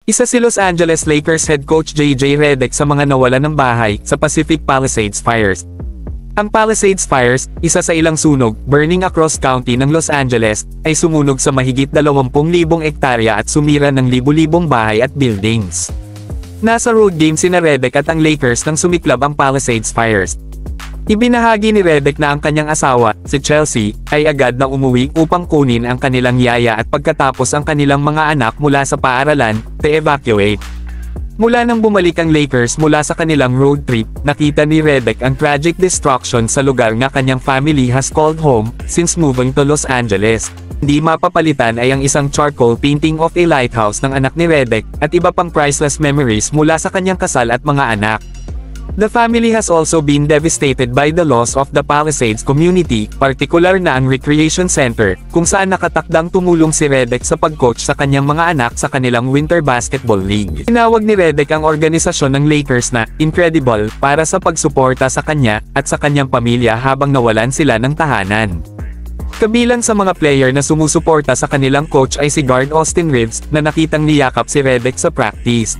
Isa si Los Angeles Lakers head coach J.J. Redick sa mga nawalan ng bahay sa Pacific Palisades Fires. Ang Palisades Fires, isa sa ilang sunog, burning across county ng Los Angeles, ay sumunog sa mahigit 20,000 ektarya at sumira ng libu-libong bahay at buildings. Nasa road game sina Redick at ang Lakers nang sumiklab ang Palisades Fires. Ibinahagi ni Redick na ang kanyang asawa, si Chelsea, ay agad na umuwi upang kunin ang kanilang yaya at pagkatapos ang kanilang mga anak mula sa paaralan, te-evacuate. Mula nang bumalik ang Lakers mula sa kanilang road trip, nakita ni Redick ang tragic destruction sa lugar nga kanyang family has called home, since moving to Los Angeles. Hindi mapapalitan ay ang isang charcoal painting of a lighthouse ng anak ni Redick, at iba pang priceless memories mula sa kanyang kasal at mga anak. The family has also been devastated by the loss of the Palisades community, partikular na ang recreation center, kung saan nakatakdang tumulong si Redick sa pag-coach sa kanyang mga anak sa kanilang Winter Basketball League. Tinawag ni Redick ang organisasyon ng Lakers na "incredible" para sa pagsuporta sa kanya at sa kanyang pamilya habang nawalan sila ng tahanan. Kabilang sa mga player na sumusuporta sa kanilang coach ay si guard Austin Reeves, na nakitang niyakap si Redick sa practice.